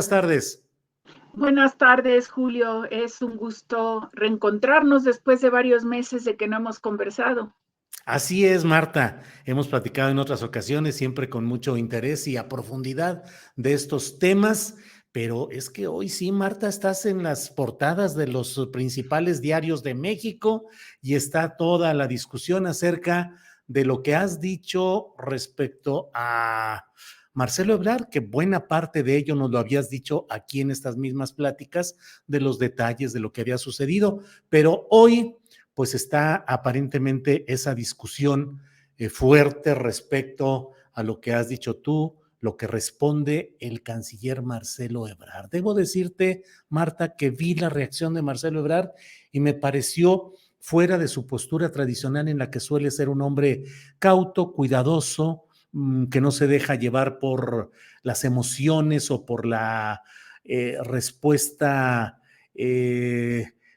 Buenas tardes. Buenas tardes, Julio. Es un gusto reencontrarnos después de varios meses de que no hemos conversado. Así es, Marta. Hemos platicado en otras ocasiones, siempre con mucho interés y a profundidad de estos temas, pero es que hoy sí, Marta, estás en las portadas de los principales diarios de México y está toda la discusión acerca de lo que has dicho respecto a Marcelo Ebrard, que buena parte de ello nos lo habías dicho aquí en estas mismas pláticas, de los detalles de lo que había sucedido, pero hoy pues está aparentemente esa discusión fuerte respecto a lo que has dicho tú, lo que responde el canciller Marcelo Ebrard. Debo decirte, Marta, que vi la reacción de Marcelo Ebrard y me pareció fuera de su postura tradicional en la que suele ser un hombre cauto, cuidadoso, que no se deja llevar por las emociones o por la respuesta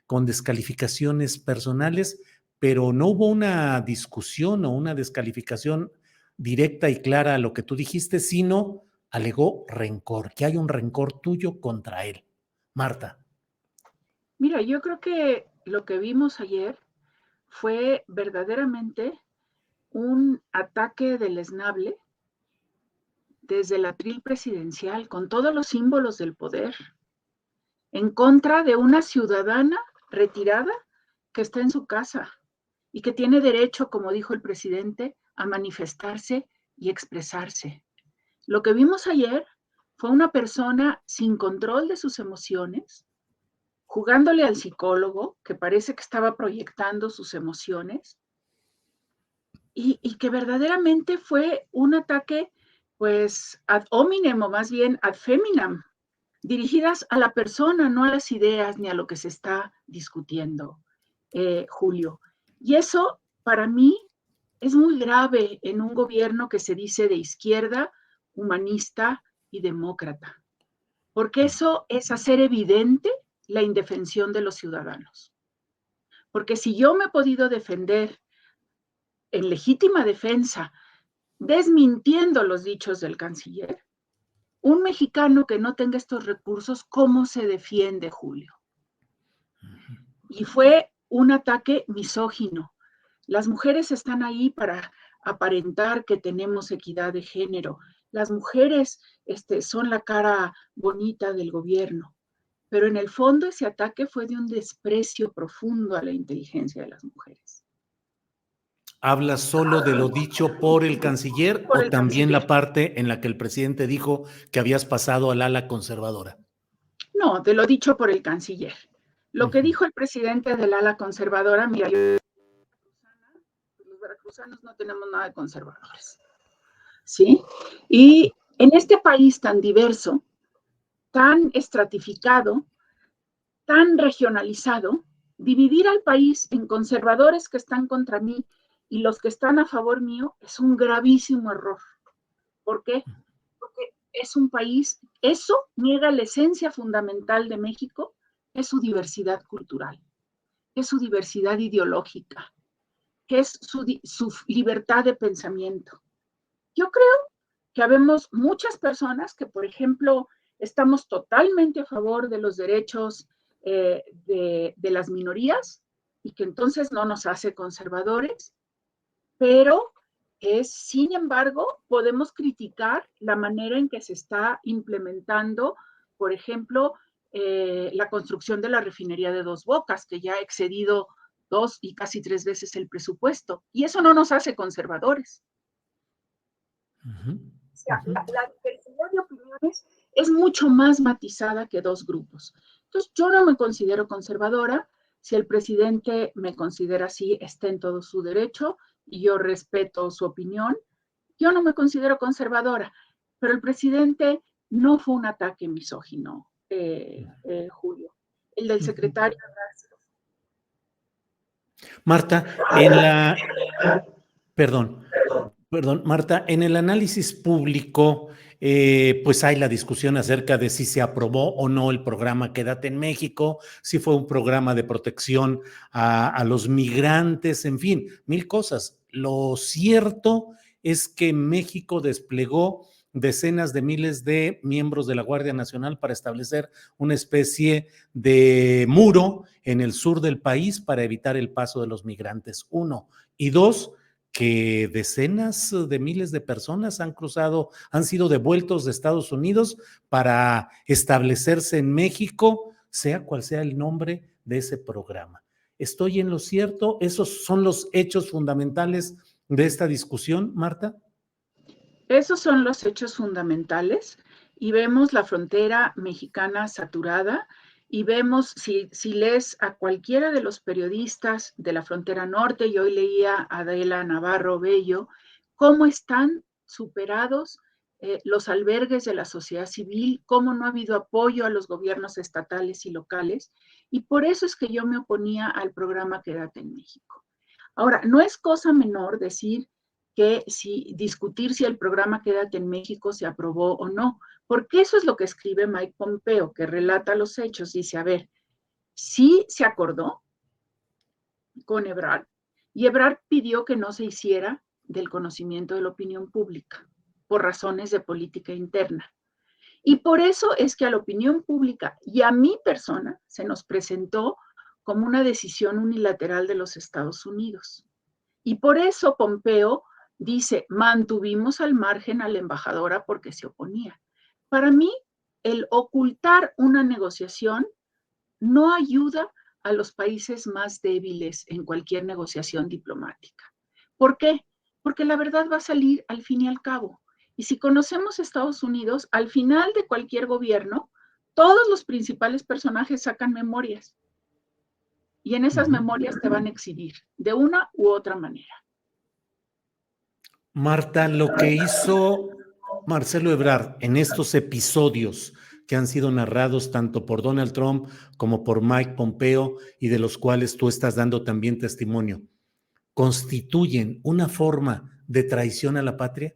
con descalificaciones personales, pero no hubo una discusión o una descalificación directa y clara a lo que tú dijiste, sino alegó rencor, que hay un rencor tuyo contra él. Marta. Mira, yo creo que lo que vimos ayer fue verdaderamente un ataque deleznable desde el atril presidencial, con todos los símbolos del poder, en contra de una ciudadana retirada que está en su casa y que tiene derecho, como dijo el presidente, a manifestarse y expresarse. Lo que vimos ayer fue una persona sin control de sus emociones, jugándole al psicólogo, que parece que estaba proyectando sus emociones, y que verdaderamente fue un ataque, pues, ad hominem, o más bien ad feminam, dirigidas a la persona, no a las ideas ni a lo que se está discutiendo, Julio. Y eso, para mí, es muy grave en un gobierno que se dice de izquierda, humanista y demócrata, porque eso es hacer evidente la indefensión de los ciudadanos. Porque si yo me he podido defender en legítima defensa, desmintiendo los dichos del canciller, un mexicano que no tenga estos recursos, ¿cómo se defiende, Julio? Y fue un ataque misógino. Las mujeres están ahí para aparentar que tenemos equidad de género. Las mujeres son la cara bonita del gobierno, pero en el fondo ese ataque fue de un desprecio profundo a la inteligencia de las mujeres. ¿Hablas solo de lo dicho por el canciller Por o el también canciller. la parte en la que el presidente dijo que habías pasado al ala conservadora? No, de lo dicho por el canciller. Lo que dijo el presidente del ala conservadora, mira, los veracruzanos no tenemos nada de conservadores, ¿sí? Y en este país tan diverso, tan estratificado, tan regionalizado, dividir al país en conservadores que están contra mí y los que están a favor mío es un gravísimo error. ¿Por qué? Porque es un país, eso niega la esencia fundamental de México, es su diversidad cultural, es su diversidad ideológica, que es su libertad de pensamiento. Yo creo que habemos muchas personas que, por ejemplo, estamos totalmente a favor de los derechos de las minorías y que entonces no nos hace conservadores, pero sin embargo, podemos criticar la manera en que se está implementando, por ejemplo, la construcción de la refinería de Dos Bocas, que ya ha excedido 2 y casi 3 veces el presupuesto. Y eso no nos hace conservadores. O sea, la diversidad de opiniones es mucho más matizada que dos grupos. Entonces, yo no me considero conservadora. Si el presidente me considera así, está en todo su derecho y yo respeto su opinión. Yo no me considero conservadora, pero el presidente no fue un ataque misógino, Julio. El del secretario. Marta, perdón, Marta, en el análisis público, pues hay la discusión acerca de si se aprobó o no el programa Quédate en México, si fue un programa de protección a los migrantes, en fin, mil cosas. Lo cierto es que México desplegó decenas de miles de miembros de la Guardia Nacional para establecer una especie de muro en el sur del país para evitar el paso de los migrantes. Uno. Y dos, que decenas de miles de personas han cruzado, han sido devueltos de Estados Unidos para establecerse en México, sea cual sea el nombre de ese programa. ¿Estoy en lo cierto? ¿Esos son los hechos fundamentales de esta discusión, Marta? Esos son los hechos fundamentales y vemos la frontera mexicana saturada y vemos, si lees a cualquiera de los periodistas de la frontera norte, y hoy leía a Adela Navarro Bello, cómo están superados los albergues de la sociedad civil, cómo no ha habido apoyo a los gobiernos estatales y locales, y por eso es que yo me oponía al programa Quédate en México. Ahora, no es cosa menor decir que discutir si el programa Quédate en México se aprobó o no, porque eso es lo que escribe Mike Pompeo, que relata los hechos. Dice, a ver, sí se acordó con Ebrard, y Ebrard pidió que no se hiciera del conocimiento de la opinión pública, por razones de política interna. Y por eso es que a la opinión pública y a mi persona se nos presentó como una decisión unilateral de los Estados Unidos. Y por eso Pompeo dice, mantuvimos al margen a la embajadora porque se oponía. Para mí, el ocultar una negociación no ayuda a los países más débiles en cualquier negociación diplomática. ¿Por qué? Porque la verdad va a salir al fin y al cabo. Y si conocemos Estados Unidos, al final de cualquier gobierno, todos los principales personajes sacan memorias. Y en esas memorias te van a exhibir de una u otra manera. Marta, lo que hizo Marcelo Ebrard en estos episodios que han sido narrados tanto por Donald Trump como por Mike Pompeo y de los cuales tú estás dando también testimonio, ¿constituyen una forma de traición a la patria?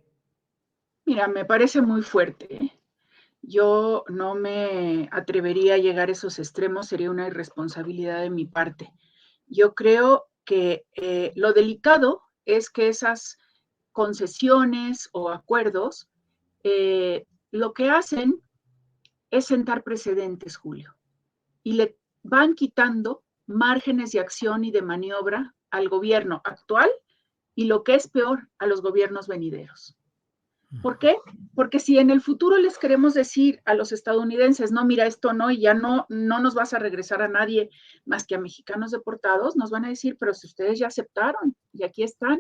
Mira, me parece muy fuerte. Yo no me atrevería a llegar a esos extremos, sería una irresponsabilidad de mi parte. Yo creo que lo delicado es que esas concesiones o acuerdos lo que hacen es sentar precedentes, Julio, y le van quitando márgenes de acción y de maniobra al gobierno actual y lo que es peor, a los gobiernos venideros. ¿Por qué? Porque si en el futuro les queremos decir a los estadounidenses, no, mira, esto no, y ya no nos vas a regresar a nadie más que a mexicanos deportados, nos van a decir, pero si ustedes ya aceptaron y aquí están.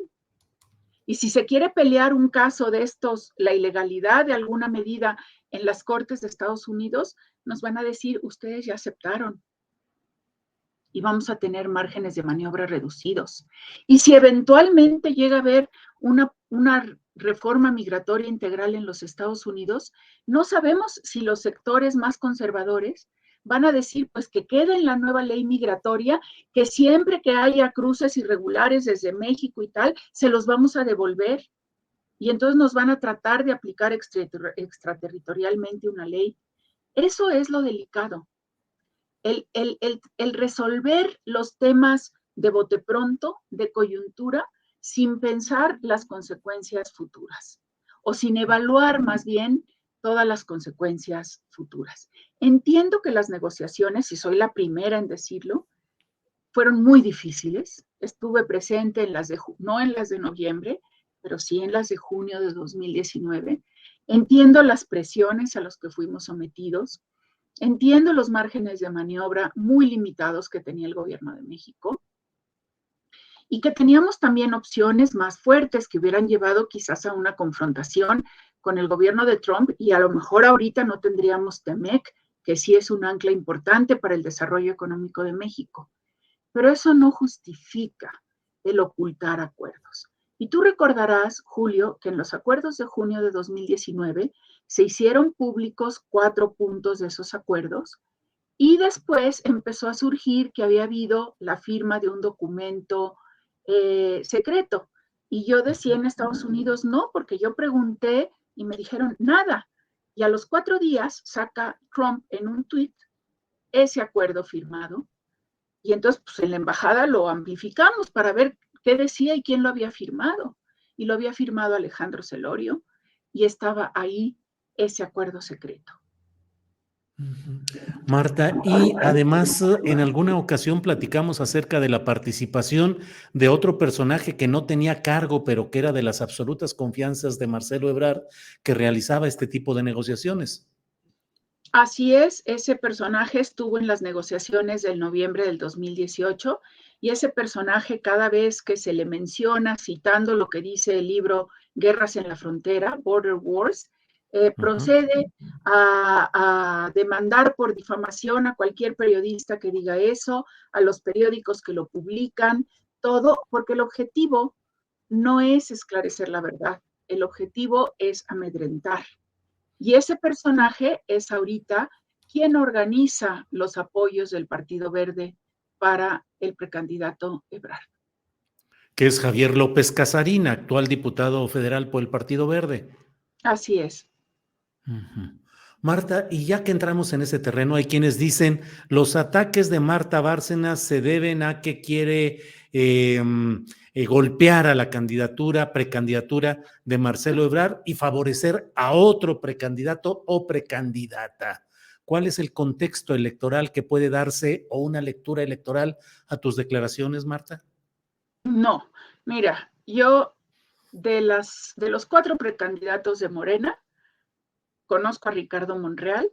Y si se quiere pelear un caso de estos, la ilegalidad de alguna medida en las cortes de Estados Unidos, nos van a decir, ustedes ya aceptaron y vamos a tener márgenes de maniobra reducidos. Y si eventualmente llega a haber una reforma migratoria integral en los Estados Unidos, no sabemos si los sectores más conservadores van a decir, pues que quede en la nueva ley migratoria, que siempre que haya cruces irregulares desde México y tal, se los vamos a devolver. Y entonces nos van a tratar de aplicar extraterritorialmente una ley. Eso es lo delicado. El resolver los temas de bote pronto, de coyuntura, sin pensar las consecuencias futuras o sin evaluar más bien todas las consecuencias futuras. Entiendo que las negociaciones, y soy la primera en decirlo, fueron muy difíciles. Estuve presente en las de, no en las de noviembre, pero sí en las de junio de 2019. Entiendo las presiones a las que fuimos sometidos. Entiendo los márgenes de maniobra muy limitados que tenía el gobierno de México y que teníamos también opciones más fuertes que hubieran llevado quizás a una confrontación con el gobierno de Trump y a lo mejor ahorita no tendríamos TEMEC, que sí es un ancla importante para el desarrollo económico de México. Pero eso no justifica el ocultar acuerdos. Y tú recordarás, Julio, que en los acuerdos de junio de 2019 se hicieron públicos 4 puntos de esos acuerdos y después empezó a surgir que había habido la firma de un documento secreto. Y yo decía en Estados Unidos, no, porque yo pregunté y me dijeron nada. Y a los 4 días saca Trump en un tuit ese acuerdo firmado. Y entonces, pues en la embajada lo amplificamos para ver qué decía y quién lo había firmado. Y lo había firmado Alejandro Celorio, y estaba ahí ese acuerdo secreto. Marta, y además en alguna ocasión platicamos acerca de la participación de otro personaje que no tenía cargo, pero que era de las absolutas confianzas de Marcelo Ebrard, que realizaba este tipo de negociaciones. Así es, ese personaje estuvo en las negociaciones del noviembre del 2018 y ese personaje cada vez que se le menciona, citando lo que dice el libro Guerras en la Frontera, Border Wars, procede a demandar por difamación a cualquier periodista que diga eso, a los periódicos que lo publican, todo, porque el objetivo no es esclarecer la verdad, el objetivo es amedrentar. Y ese personaje es ahorita quien organiza los apoyos del Partido Verde para el precandidato Ebrard. Que es Javier López Casarín, actual diputado federal por el Partido Verde. Así es. Marta, y ya que entramos en ese terreno, hay quienes dicen los ataques de Marta Bárcenas se deben a que quiere golpear a la precandidatura de Marcelo Ebrard y favorecer a otro precandidato o precandidata. ¿Cuál es el contexto electoral que puede darse o una lectura electoral a tus declaraciones, Marta? No, mira, yo de los 4 precandidatos de Morena, conozco a Ricardo Monreal,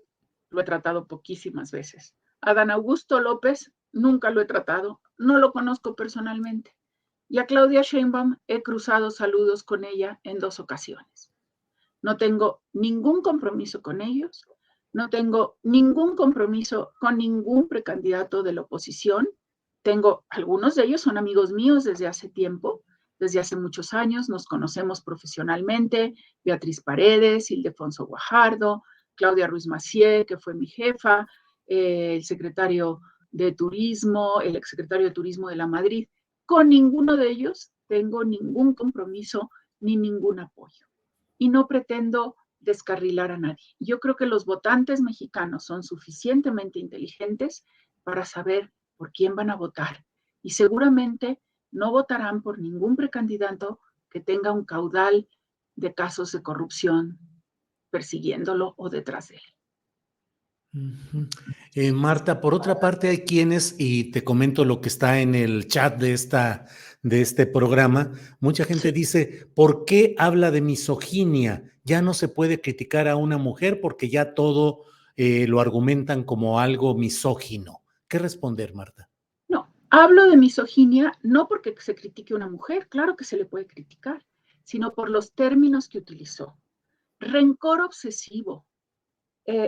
lo he tratado poquísimas veces. A Dan Augusto López nunca lo he tratado, no lo conozco personalmente. Y a Claudia Sheinbaum he cruzado saludos con ella en 2 ocasiones. No tengo ningún compromiso con ellos, no tengo ningún compromiso con ningún precandidato de la oposición. Tengo, algunos de ellos son amigos míos desde hace tiempo, desde hace muchos años, nos conocemos profesionalmente, Beatriz Paredes, Ildefonso Guajardo, Claudia Ruiz Massieu, que fue mi jefa, el secretario de Turismo, el exsecretario de Turismo de la Madrid. Con ninguno de ellos tengo ningún compromiso ni ningún apoyo. Y no pretendo descarrilar a nadie. Yo creo que los votantes mexicanos son suficientemente inteligentes para saber por quién van a votar y seguramente no votarán por ningún precandidato que tenga un caudal de casos de corrupción persiguiéndolo o detrás de él. Marta, por otra parte, hay quienes, y te comento lo que está en el chat de este programa, mucha gente Sí. dice, ¿por qué habla de misoginia? Ya no se puede criticar a una mujer porque ya todo lo argumentan como algo misógino. ¿Qué responder, Marta? No, hablo de misoginia no porque se critique a una mujer, claro que se le puede criticar, sino por los términos que utilizó. Rencor obsesivo,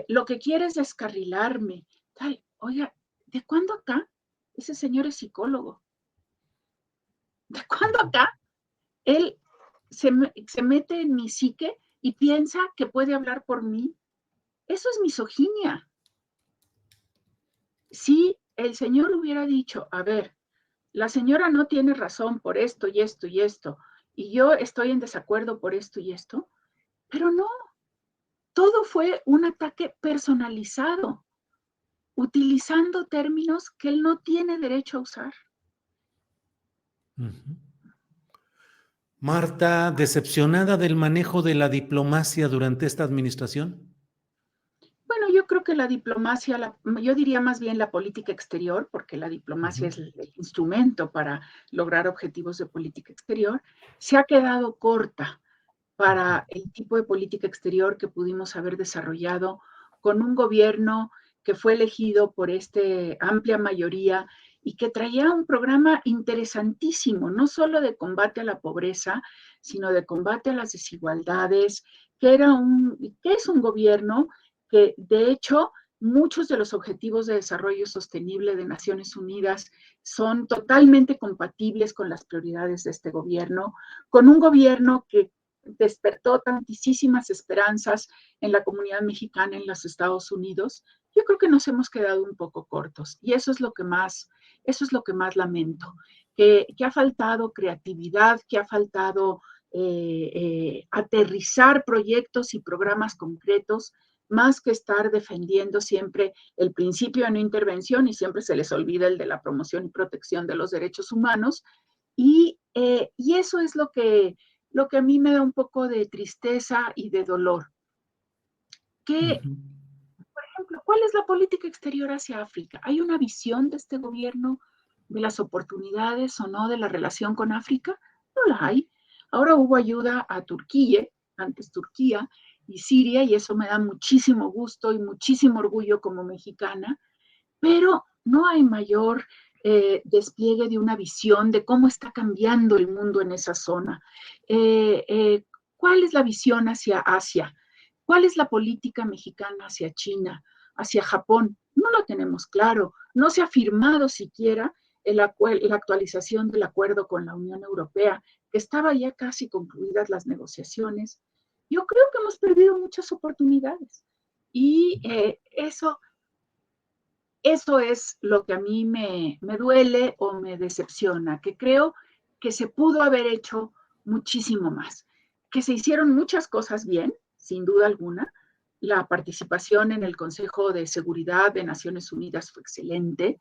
lo que quiere es descarrilarme, tal. Oiga, ¿de cuándo acá? Ese señor es psicólogo. ¿De cuándo acá? Él se mete en mi psique y piensa que puede hablar por mí. Eso es misoginia. Si el señor hubiera dicho, a ver, la señora no tiene razón por esto y esto y esto, y yo estoy en desacuerdo por esto y esto, pero no, todo fue un ataque personalizado, utilizando términos que él no tiene derecho a usar. Marta, ¿decepcionada del manejo de la diplomacia durante esta administración? Bueno, yo creo que la diplomacia, yo diría más bien la política exterior, porque la diplomacia es el instrumento para lograr objetivos de política exterior, se ha quedado corta para el tipo de política exterior que pudimos haber desarrollado con un gobierno que fue elegido por esta amplia mayoría y que traía un programa interesantísimo, no solo de combate a la pobreza, sino de combate a las desigualdades, que es un gobierno que de hecho muchos de los objetivos de desarrollo sostenible de Naciones Unidas son totalmente compatibles con las prioridades de este gobierno, con un gobierno que despertó tantísimas esperanzas en la comunidad mexicana en los Estados Unidos. Yo creo que nos hemos quedado un poco cortos y eso es lo que más lamento, que ha faltado creatividad, que ha faltado aterrizar proyectos y programas concretos, más que estar defendiendo siempre el principio de no intervención y siempre se les olvida el de la promoción y protección de los derechos humanos. Y eso es lo que lo que a mí me da un poco de tristeza y de dolor. Que, Ujú. por ejemplo, ¿cuál es la política exterior hacia África? ¿Hay una visión de este gobierno de las oportunidades o no de la relación con África? No la hay. Ahora hubo ayuda a Turquía, antes Turquía y Siria, y eso me da muchísimo gusto y muchísimo orgullo como mexicana, pero no hay mayor despliegue de una visión de cómo está cambiando el mundo en esa zona. ¿Cuál es la visión hacia Asia? ¿Cuál es la política mexicana hacia China, hacia Japón? No lo tenemos claro. No se ha firmado siquiera la actualización del acuerdo con la Unión Europea, que estaba ya casi concluidas las negociaciones. Yo creo que hemos perdido muchas oportunidades y eso es lo que a mí me duele o me decepciona, que creo que se pudo haber hecho muchísimo más, que se hicieron muchas cosas bien, sin duda alguna. La participación en el Consejo de Seguridad de Naciones Unidas fue excelente.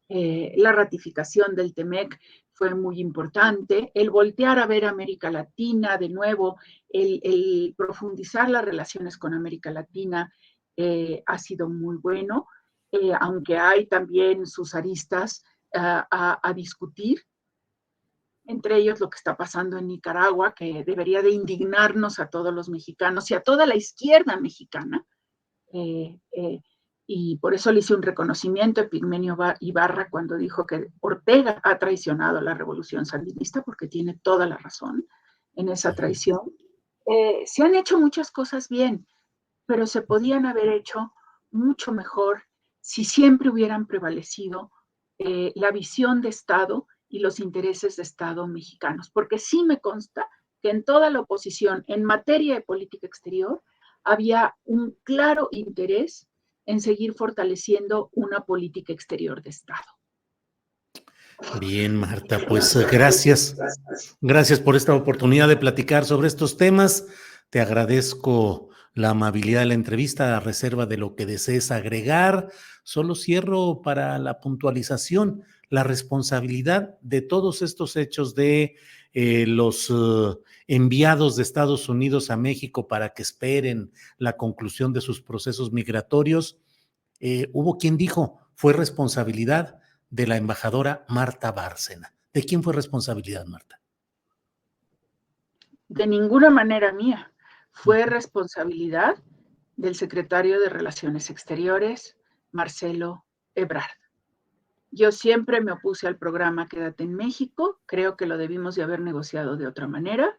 La ratificación del TEMEC fue muy importante. El voltear a ver a América Latina de nuevo, el profundizar las relaciones con América Latina ha sido muy bueno, aunque hay también sus aristas a discutir, entre ellos lo que está pasando en Nicaragua, que debería de indignarnos a todos los mexicanos y a toda la izquierda mexicana. Eh, eh, y por eso le hice un reconocimiento a Epigmenio Ibarra cuando dijo que Ortega ha traicionado la revolución sandinista, porque tiene toda la razón en esa traición. Se han hecho muchas cosas bien, pero se podían haber hecho mucho mejor si siempre hubieran prevalecido la visión de Estado y los intereses de Estado mexicanos, porque sí me consta que en toda la oposición en materia de política exterior había un claro interés en seguir fortaleciendo una política exterior de Estado. Bien, Marta, pues gracias. Gracias por esta oportunidad de platicar sobre estos temas. Te agradezco la amabilidad de la entrevista, a reserva de lo que desees agregar. Solo cierro para la puntualización la responsabilidad de todos estos hechos de los enviados de Estados Unidos a México para que esperen la conclusión de sus procesos migratorios. Hubo quien dijo, fue responsabilidad de la embajadora Marta Bárcena. ¿De quién fue responsabilidad, Marta? De ninguna manera mía. Fue responsabilidad del secretario de Relaciones Exteriores, Marcelo Ebrard. Yo siempre me opuse al programa Quédate en México, creo que lo debimos de haber negociado de otra manera,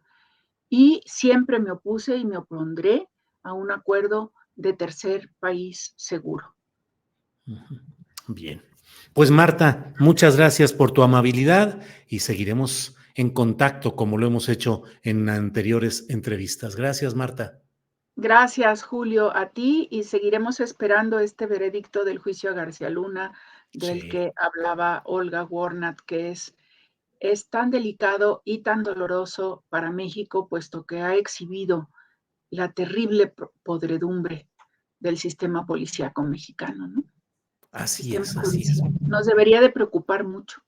y siempre me opuse y me opondré a un acuerdo de tercer país seguro. Bien. Pues Marta, muchas gracias por tu amabilidad y seguiremos en contacto como lo hemos hecho en anteriores entrevistas. Gracias, Marta. Gracias, Julio, a ti, y seguiremos esperando este veredicto del juicio a García Luna, del Sí, que hablaba Olga Warnat, que es tan delicado y tan doloroso para México, puesto que ha exhibido la terrible podredumbre del sistema policíaco mexicano, ¿no? así Sistema es, así es. judicial. Nos debería de preocupar mucho.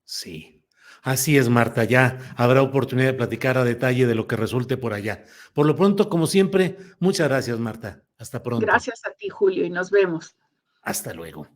Sí, así es, Marta. Ya habrá oportunidad de platicar a detalle de lo que resulte por allá. Por lo pronto, como siempre, muchas gracias, Marta. Hasta pronto. Gracias a ti, Julio, y nos vemos. Hasta luego.